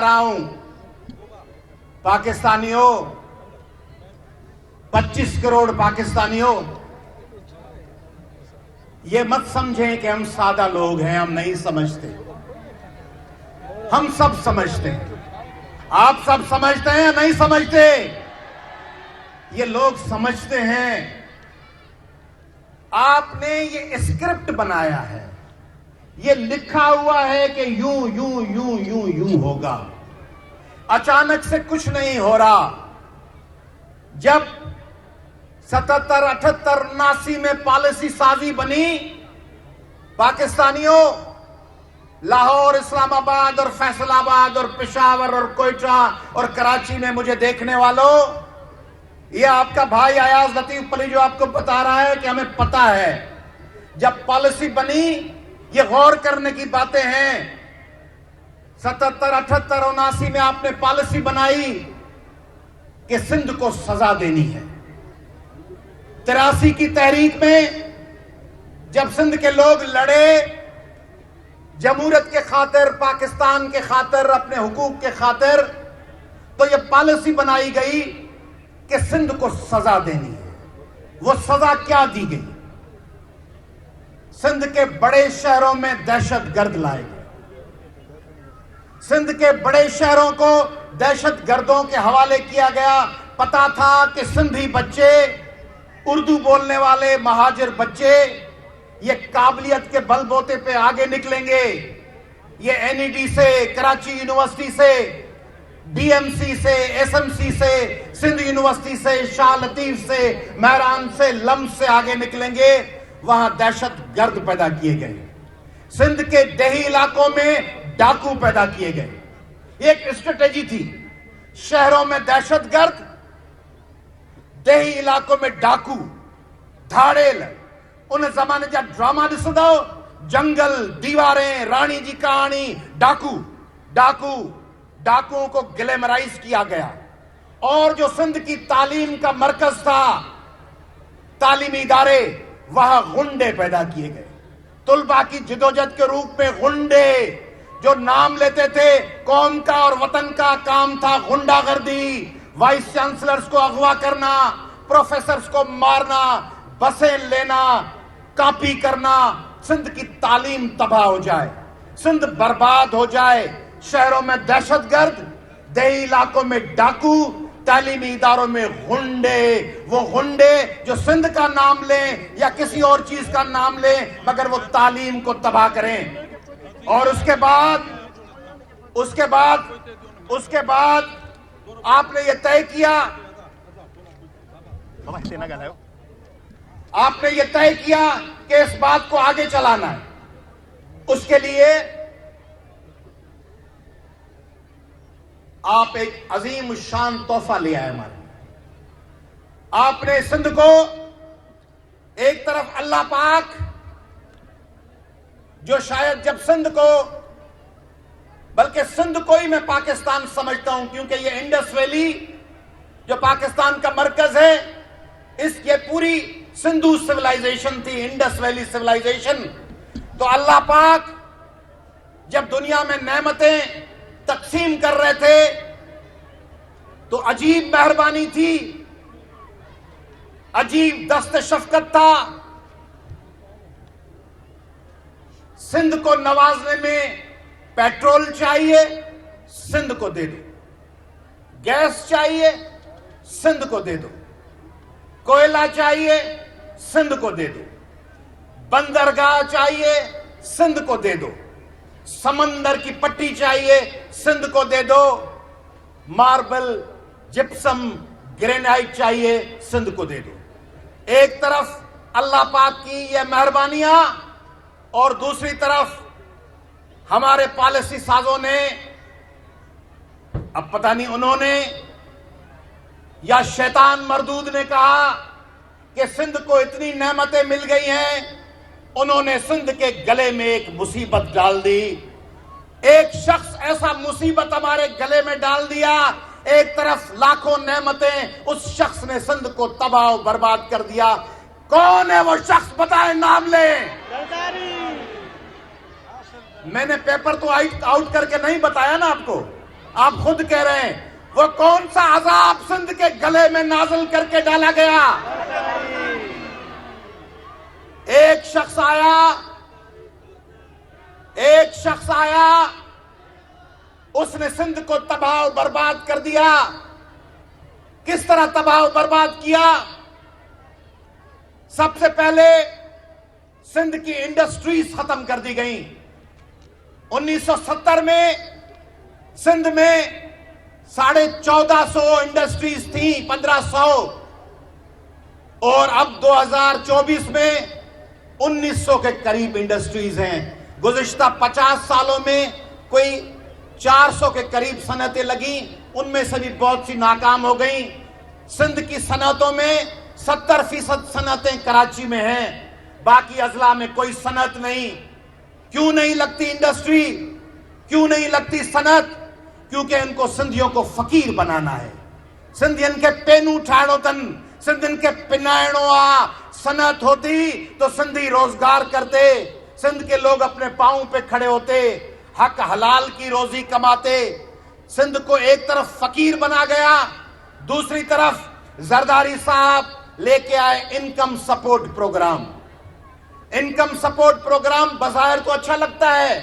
रहा हूं पाकिस्तानियों, 25 करोड़ पाकिस्तानियों, ये मत समझें कि हम सादा लोग हैं, हम नहीं समझते। हम सब समझते हैं। आप सब समझते हैं या नहीं समझते? ये लोग समझते हैं। आपने ये स्क्रिप्ट बनाया है, ये लिखा हुआ है कि यूं यूं यूं यूं यूं होगा। अचानक से कुछ नहीं हो रहा। जब 77, 78, 79 में पॉलिसी साजी बनी, पाकिस्तानियों, लाहौर, इस्लामाबाद और फैसलाबाद और पेशावर और कोयटा और कराची में मुझे देखने वालों, ये आपका भाई अयाज लतीफ पली जो आपको बता रहा है कि हमें पता है जब पॉलिसी बनी, ये गौर करने की बातें हैं। 77, 78, 79 में आपने पॉलिसी बनाई कि सिंध को सजा देनी है। 83 की तहरीक में जब सिंध के लोग लड़े जमहूरियत के खातिर, पाकिस्तान के खातिर, अपने हुकूक के खातिर, तो ये पॉलिसी बनाई गई कि सिंध को सजा देनी है। वो सजा क्या दी गई? सिंध के बड़े शहरों में दहशत गर्द लाए गए। सिंध के बड़े शहरों को दहशत गर्दों के हवाले किया गया। पता था कि सिंधी बच्चे, उर्दू बोलने वाले महाजिर बच्चे, ये काबिलियत के बलबूते पे आगे निकलेंगे। ये एनईडी से, कराची यूनिवर्सिटी से, डीएमसी से, एसएमसी से, सिंध यूनिवर्सिटी से, शाह लतीफ से, महरान से, लम्स से आगे निकलेंगे। वहां दहशत गर्द पैदा किए गए। सिंध के देही इलाकों में डाकू पैदा किए गए। एक स्ट्रेटेजी थी, शहरों में दहशत गर्द, देही इलाकों में डाकू, धाड़ेल। उन जमाने जा ड्रामा ॾिसंदो, जंगल, दीवारें, रानी जी कहानी, डाकुओं को ग्लैमराइज किया गया। और जो सिंध की तालीम का मरकज था, तालीमी इदारे, वहां गुंडे पैदा किए गए। तुलबा की जिदोजहद के रूप में गुंडे जो नाम लेते थे, कौम का और वतन का काम था गुंडागर्दी, वाइस चांसलर्स को अगवा करना, प्रोफेसर्स को मारना, बसें लेना, कॉपी करना। सिंध की तालीम तबाह हो जाए, सिंध बर्बाद हो जाए। शहरों में दहशतगर्द, देही इलाकों में डाकू, तालीमी इदारों में गुंडे। वो गुंडे जो सिंध का नाम लें या किसी और चीज का नाम लें, मगर वो तालीम को तबाह करें। और उसके बाद आपने ये तय किया, कि इस बात को आगे चलाना है। उसके लिए आप एक अजीम शान तोहफा ले आए हमारे। आपने सिंध को एक तरफ अल्लाह पाक, जो शायद जब सिंध को, बल्कि सिंध को ही मैं पाकिस्तान समझता हूं, क्योंकि ये इंडस वैली जो पाकिस्तान का मरकज है, ये पूरी सिंधु सिविलाइजेशन थी, इंडस वैली सिविलाइजेशन। तो अल्लाह पाक जब दुनिया में नेमतें तकसीम कर रहे थे, तो अजीब मेहरबानी थी, अजीब दस्त शफकत था। सिंध को नवाजने में पेट्रोल चाहिए, सिंध को दे दो। गैस चाहिए, सिंध को दे दो। कोयला चाहिए, सिंध को दे दो। बंदरगाह चाहिए, सिंध को दे दो। समंदर की पट्टी चाहिए, सिंध को दे दो। मार्बल, जिप्सम, ग्रेनाइट चाहिए, सिंध को दे दो। एक तरफ अल्लाह पाक की ये मेहरबानियां, और दूसरी तरफ हमारे पॉलिसी साजों ने, अब पता नहीं उन्होंने या शैतान मरदूद ने कहा कि सिंध को इतनी नेमतें मिल गई हैं, उन्होंने सिंध के गले में एक मुसीबत डाल दी। एक शख्स ऐसा मुसीबत हमारे गले में डाल दिया, एक तरफ लाखों नेमतें, उस शख्स ने सिंध को तबाह और बर्बाद कर दिया। कौन है वो शख्स? बताएं, नाम लें। मैंने पेपर तो आउट करके नहीं बताया ना आपको। آپ خود کہہ رہے ہیں وہ کون سا عذاب سندھ کے گلے میں نازل کر کے ڈالا گیا؟ ایک شخص آیا اس نے سندھ کو تباہ و برباد کر دیا۔ کس طرح تباہ و برباد کیا؟ سب سے پہلے سندھ کی انڈسٹریز ختم کر دی گئیں۔ 1970 میں سندھ میں 1450 انڈسٹریز تھیں، 1500، اور اب 2024 میں 1900 کے قریب انڈسٹریز ہیں۔ گزشتہ 50 سالوں میں کوئی 400 کے قریب صنعتیں لگیں، ان میں سے بھی بہت سی ناکام ہو گئیں۔ سندھ کی صنعتوں میں 70% صنعتیں کراچی میں ہیں، باقی اضلاع میں کوئی صنعت نہیں۔ کیوں نہیں لگتی انڈسٹری؟ کیوں نہیں لگتی صنعت؟ کیونکہ ان کو سندھیوں کو فقیر بنانا ہے۔ سندھین کے پینو ٹھاڑو تن، سندھین کے پنائنو آ، صنعت ہوتی تو سندھی روزگار کرتے، سندھ کے لوگ اپنے پاؤں پہ کھڑے ہوتے، حق حلال کی روزی کماتے۔ سندھ کو ایک طرف فقیر بنا گیا، دوسری طرف زرداری صاحب لے کے آئے income support programme. Income support programme بظاہر تو اچھا لگتا ہے،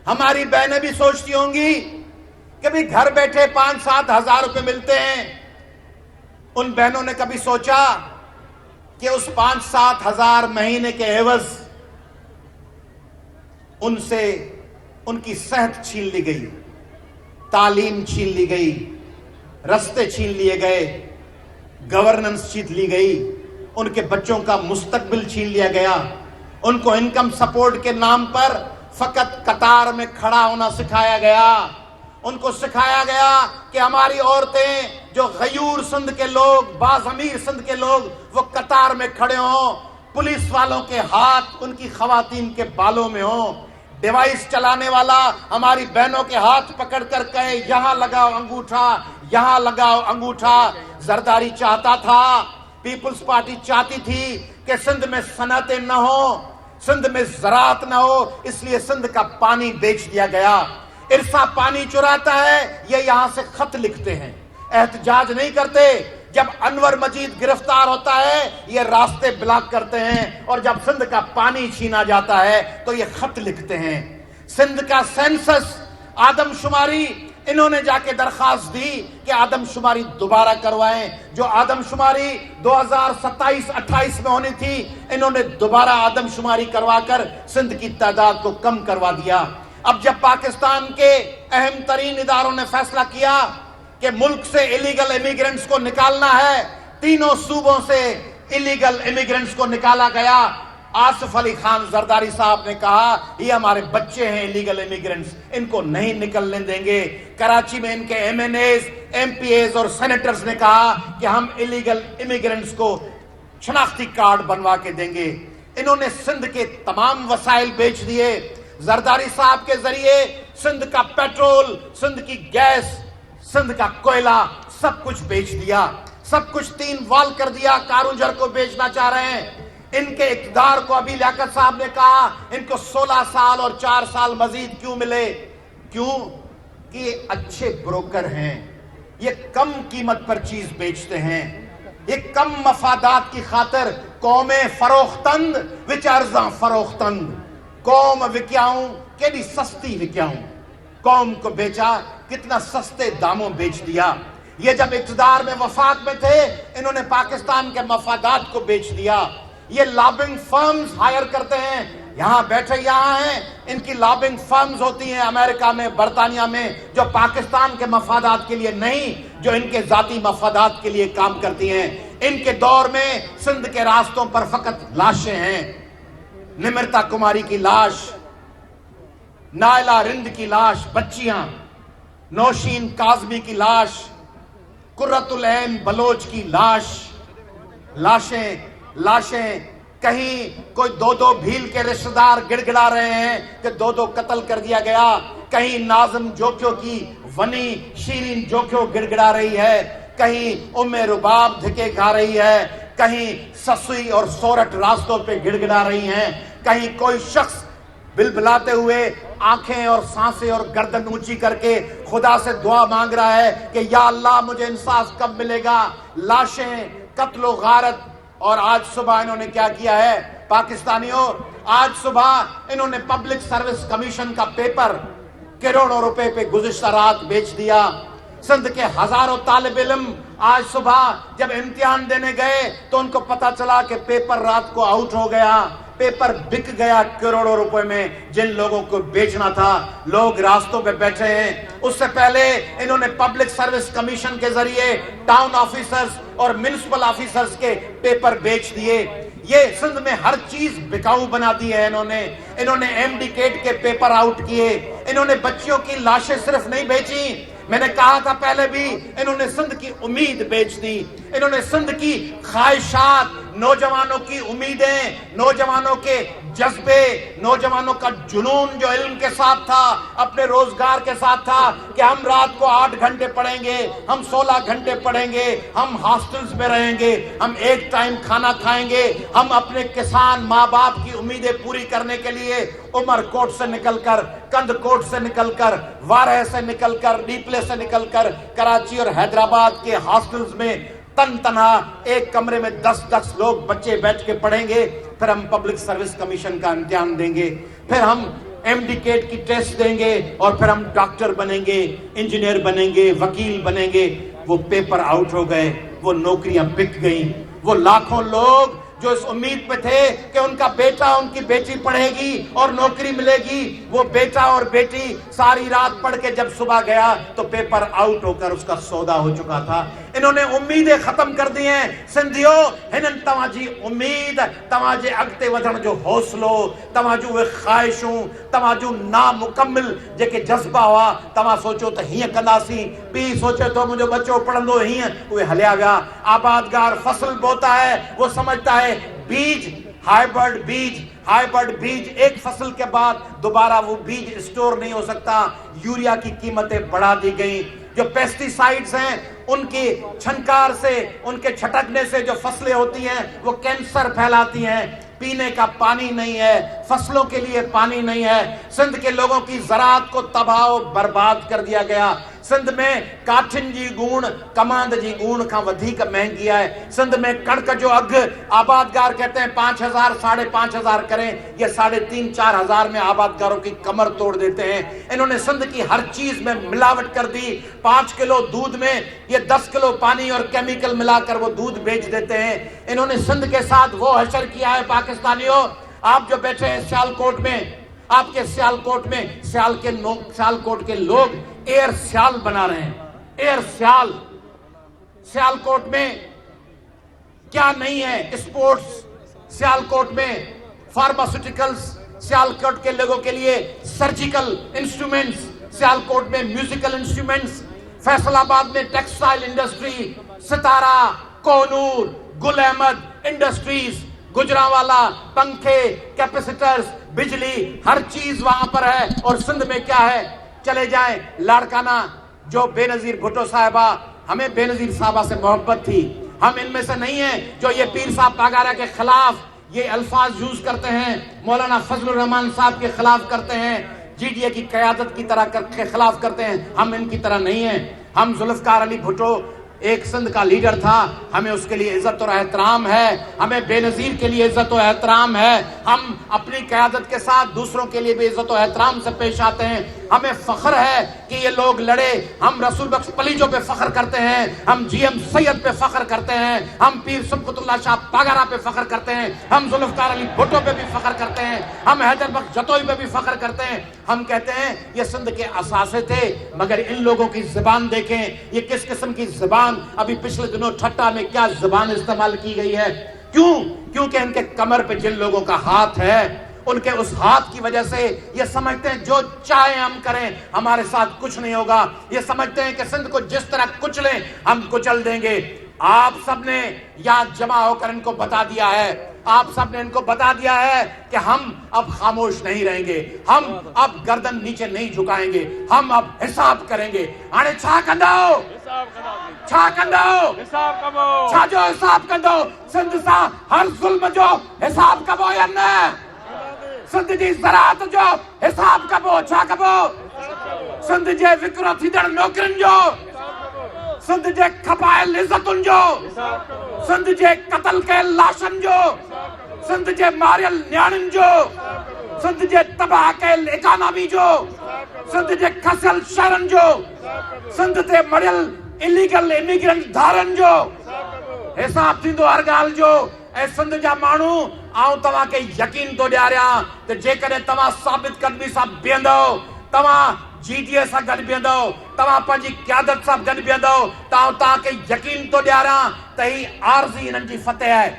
ہماری بہنیں بھی سوچتی ہوں گی کہ بھی گھر بیٹھے 5-7 ہزار روپے ملتے ہیں۔ ان بہنوں نے کبھی سوچا کہ اس 5-7 ہزار مہینے کے عوض ان سے ان کی صحت چھین لی گئی، تعلیم چھین لی گئی، رستے چھین لیے گئے، گورننس چھین لی گئی، ان کے بچوں کا مستقبل چھین لیا گیا۔ ان کو انکم سپورٹ کے نام پر فقط قطار میں کھڑا ہونا سکھایا گیا۔ ان کو سکھایا گیا کہ ہماری عورتیں جو غیور سندھ کے لوگ، باضمیر سندھ کے لوگ، وہ قطار میں کھڑے ہوں، پولیس والوں کے ہاتھ ان کی خواتین کے بالوں میں ہوں، ڈیوائس چلانے والا ہماری بہنوں کے ہاتھ پکڑ کر کہے یہاں لگاؤ انگوٹھا، یہاں لگاؤ انگوٹھا۔ زرداری چاہتا تھا، پیپلز پارٹی چاہتی تھی کہ سندھ میں صنعتیں نہ ہوں، سندھ میں زراعت نہ ہو، اس لیے سندھ کا پانی بیچ دیا گیا۔ ارسا پانی چراتا ہے، یہ یہاں سے خط لکھتے ہیں، احتجاج نہیں کرتے۔ جب انور مجید گرفتار ہوتا ہے یہ راستے بلاک کرتے ہیں، اور جب سندھ کا پانی چھینا جاتا ہے تو یہ خط لکھتے ہیں۔ سندھ کا سینسس، آدم شماری، انہوں نے جا کے درخواست دی کہ آدم شماری دوبارہ کروائیں۔ جو آدم شماری 2027-28 میں ہونی تھی، انہوں نے دوبارہ آدم شماری کروا کر سندھ کی تعداد کو کم کروا دیا۔ اب جب پاکستان کے اہم ترین اداروں نے فیصلہ کیا کہ ملک سے الیگل امیگرنٹس کو نکالنا ہے، تینوں صوبوں سے الیگل امیگرنٹس کو نکالا گیا۔ آصف علی خان زرداری صاحب نے کہا یہ ہمارے بچے ہیں الیگل امیگرنٹس، ان کو نہیں نکلنے دیں گے۔ کراچی میں ان کے MNAs, MPAs اور سینیٹرز نے کہا کہ ہم الیگل امیگرنٹس کو شناختی کارڈ بنوا کے دیں گے۔ انہوں نے سندھ کے تمام وسائل بیچ دیے۔ زرداری صاحب کے ذریعے سندھ کا پیٹرول، سندھ کی گیس، سندھ کا کوئلہ سب کچھ بیچ دیا، سب کچھ 3 وال کر دیا۔ کارونجر کو بیچنا چاہ رہے ہیں۔ ان کے اقتدار کو ابھی لیاقت صاحب نے کہا ان کو 16 سال اور 4 سال مزید کیوں ملے؟ کیوں کہ یہ اچھے بروکر ہیں، یہ کم قیمت پر چیز بیچتے ہیں، یہ کم مفادات کی خاطر قوم فروختند وچ ارزاں فروختند، قوم وکیاؤں کیڑی سستی وکیاؤں، قوم کو بیچا کتنا سستے داموں بیچ دیا۔ یہ جب اقتدار میں وفاق میں تھے انہوں نے پاکستان کے مفادات کو بیچ دیا۔ یہ لابنگ فرمز ہائر کرتے ہیں، یہاں بیٹھے یہاں ہیں، ان کی لابنگ فرمز ہوتی ہیں امریکہ میں، برطانیہ میں، جو پاکستان کے مفادات کے لیے نہیں، جو ان کے ذاتی مفادات کے لیے کام کرتی ہیں۔ ان کے دور میں سندھ کے راستوں پر فقط لاشیں ہیں۔ نمرتا کماری کی لاش، نائلہ رند کی لاش، بچیاں، نوشین کاظمی کی لاش، قرۃ العین بلوچ کی لاش، لاشیں کہیں کوئی 2 بھیل کے رشتہ دار گڑ گڑا رہے ہیں کہ 2 قتل کر دیا گیا، کہیں ناظم جوکیوں کی ونی شیرین جوکیوں گڑ گڑا رہی ہے، کہیں ام رباب دھکے کھا رہی ہے، کہیں سسوئی اور سورٹ راستوں پہ گڑ گڑا رہی ہیں، کہیں کوئی شخص بلبلاتے ہوئے आंखें और सांसें और गर्दन ऊंची करके खुदा से दुआ मांग रहा है कि या अल्लाह मुझे इंसाफ कब मिलेगा। लाशें, कत्लो गारत। और आज सुबह इन्होंने क्या किया है पाकिस्तानियों, आज सुबह इन्होंने पब्लिक सर्विस कमीशन का पेपर करोड़ों रुपए पे गुज़िश्ता रात बेच दिया। सिंध के हजारों तालिब इल्म आज सुबह जब इम्तिहान देने गए तो उनको पता चला कि पेपर रात को आउट हो गया, पेपर बिक गया करोड़ों रुपए में जिन लोगों को बेचना था। लोग रास्तों पे बैठे हैं। उससे पहले इन्होंने पब्लिक सर्विस कमीशन के जरिए टाउन ऑफिसर्स और म्युनिसिपल ऑफिसर्स के पेपर बेच दिए। ये सिंध में हर चीज बिकाऊ बना दी है इन्होंने एमडी केट के पेपर आउट किए। इन्होंने बच्चियों की लाशें सिर्फ नहीं बेची, मैंने कहा था पहले भी, इन्होंने सिंध की उम्मीद बेच दी। इन्होंने सिंध की ख्वाहिशात, नौजवानों की उम्मीदें, नौजवानों के जज्बे, नौजवानों का जुनून जो इल्म के साथ था, अपने रोजगार के साथ था कि हम रात को 8 घंटे पढ़ेंगे, हम 16 घंटे पढ़ेंगे, हम हॉस्टल्स में रहेंगे, हम एक टाइम खाना खाएंगे, हम अपने किसान माँ बाप की उम्मीदें पूरी करने के लिए उमरकोट से निकलकर, कंदकोट से निकलकर, वारह से निकलकर, डीपले से निकलकर कराची और हैदराबाद के हॉस्टल्स में तन तनहा एक कमरे में 10-10 लोग बच्चे बैठ के पढ़ेंगे। फिर हम पब्लिक सर्विस कमीशन का इम्तिहान देंगे, फिर हम एमडी केट की टेस्ट देंगे और फिर हम डॉक्टर बनेंगे, इंजीनियर बनेंगे, वकील बनेंगे। वो पेपर आउट हो गए, वो नौकरियां बिक गई। वो लाखों लोग जो इस उम्मीद पे थे कि उनका बेटा उनकी बेटी पढ़ेगी और नौकरी मिलेगी, वो बेटा और बेटी सारी रात पढ़ के जब सुबह गया तो पेपर आउट होकर उसका सौदा हो चुका था। इन्होंने उम्मीदें खत्म कर दी हैं। सिंधियो हिनन तवाजी उम्मीद, तवाजे अगते वधण जो हौसलो, तवाजू वे ख्वाहिशूं, तवाजू नामुकम्मिल जेके जज्बा हुआ, तवा सोचो त हीअं कंदासीं, पी सोचे तो मुंहिंजो बच्चो पढ़ंदो हीअं, उहे हलिया विया। आबादगार फसल बोता है, वो समझता है बीज हाइब्रिड बीज एक फसल के बाद दोबारा वो बीज स्टोर नहीं हो सकता। यूरिया की कीमतें बढ़ा दी गई। जो पेस्टिसाइड्स हैं उनकी छनकार से, उनके छटकने से जो फसलें होती हैं वो कैंसर फैलाती हैं। पीने का पानी नहीं है, फसलों के लिए पानी नहीं है। सिंध के लोगों की ज़राअत को तबाह और बर्बाद कर दिया गया। सिंध में काठिन जी गुण कमांद जी गुण का वधिक महंगी है। सिंध में कणक जो अघ आबादगार कहते हैं 5,000 5,500 करें, ये 3,500-4,000 में आबादगारों की कमर तोड़ देते हैं। इन्होंने सिंध की हर चीज में मिलावट कर दी। 5 किलो दूध में ये 10 किलो पानी और केमिकल मिलाकर वो दूध बेच देते हैं। इन्होंने सिंध के साथ वो हशर किया है। पाकिस्तानियों, आप जो बैठे हैं सियालकोट में, आपके सियालकोट में सियालकोट के लोग एयर सियाल बना रहे हैं। एयर सियाल सियालकोट में क्या नहीं है? स्पोर्ट्स सियालकोट में, फार्मास्यूटिकल्स सियालकोट के लोगों के लिए, सर्जिकल इंस्ट्रूमेंट्स सियालकोट में, म्यूजिकल इंस्ट्रूमेंट्स फैसलाबाद में, टेक्सटाइल इंडस्ट्री, सितारा, कोनूर, गुल अहमद इंडस्ट्रीज, गुजरांवाला, पंखे, कैपेसिटर्स, बिजली, हर चीज वहां पर है। और सिंध में क्या है? चले जाएं लाड़काना, जो बेनजीर भुट्टो साहिबा, हमें बेनजीर साहिबा से मोहब्बत थी। हम इनमें से नहीं हैं जो ये पीर साहब पागारा के खिलाफ ये अल्फाज यूज करते हैं, मौलाना फजलुर रहमान साहब के खिलाफ करते हैं, जीडीए की क़यादत की तरह के खिलाफ करते हैं। हम इनकी तरह नहीं हैं। हम जुल्फ़कार अली भुट्टो एक सिंध का लीडर था, हमें उसके लिए इज्जत और एहतराम है। हमें बेनजीर के लिए इज्जत और एहतराम है। हम अपनी क़यादत के साथ दूसरों के लिए भी इज्जत और एहतराम से पेश आते हैं। हमें फख्र है कि ये लोग लड़े। हम रसूल बख्श पलीजो पे फख्र करते हैं, हम जीएम सैयद पे फख्र करते हैं, हम पीर सुब्बतुल्लाह शाह पागारा पे फख्र करते हैं, हम जुल्फ़कार अली भुट्टो पे भी फख्र करते हैं, हम हैदर बख्श जतोई पे भी फख्र करते हैं। हम कहते हैं ये सिंध के असासे थे। मगर इन लोगों की ज़बान देखें, ये किस किस्म की ज़बान, अभी पिछले दिनों ठट्टा में क्या ज़बान इस्तेमाल की गई है। क्योंकि इनके कमर पे जिन लोगों का हाथ है, उनके उस हाथ की वजह से ये समझते हैं जो चाहे हम करें, हमारे साथ कुछ नहीं होगा। ये समझते हैं कि सिंध को जिस तरह कुचलें हम कुचल देंगे। आप सबने यहाँ जमा होकर इनको बता दिया है, आप सबने इनको बता दिया है कि हम अब खामोश नहीं रहेंगे, हम अब गर्दन नीचे नहीं झुकाएंगे, हम अब हिसाब करेंगे। हाणे छा कंदो? छा कंदो? छा जो हिसाब कंदो? सिंध सां हर ज़ुल्म जो हिसाब कबो या न? सिंध जी ज़राअत जो हिसाब कबो छा कबो सिंध जे विकिरो थींदड़ नौकरियुनि जो सिंध जे खपायल इज़तुनि जो सिंध जे क़त्ल कयल लाशनि जो सिंध जे मारियल नियाणियुनि जो सिंध जे तबाह कयल इकानमी जो सिंध जे खसियल शहरनि जो सिंध ते मरियल इलीगल इमिग्रेंट धारनि जो हिसाब थींदो हर ॻाल्हि जो। ऐं सिंध जा माण्हू आउं तव्हांखे यकीन थो ॾियारियां त जेकॾहिं तव्हां साबित क़दमी सां बीहंदव तव्हां GDA सां गॾु बीहंदव तव्हां पंहिंजी क़यादत सां गॾु बीहंदव त आउं तव्हांखे यकीन थो ॾियारियां त ही आरज़ी हिननि जी फतेह आहे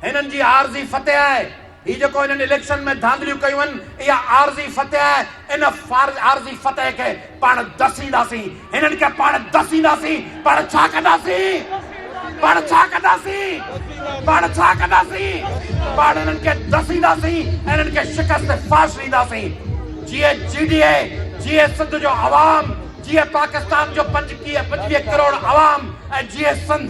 हिननि जी आरज़ी फतेह आहे। ही जेको हिननि इलेक्शन में धांधलियूं कयूं आहिनि इहा आरज़ी फतेह आहे। इन आरज़ी फतेह खे पाण दसींदासीं हिननि खे पाण दसींदासीं पाण छा कंदासीं पाण छा कंदासीं पाण छा कंदासीं पाण हिननि खे दसींदासीं ऐं हिननि खे शिकस्त फाश ॾींदासीं। जीअं GDA जीअं सिंध जो अवाम जीअं पाकिस्तान जो 25 करोड़ अवाम ऐं जीअं सिंध।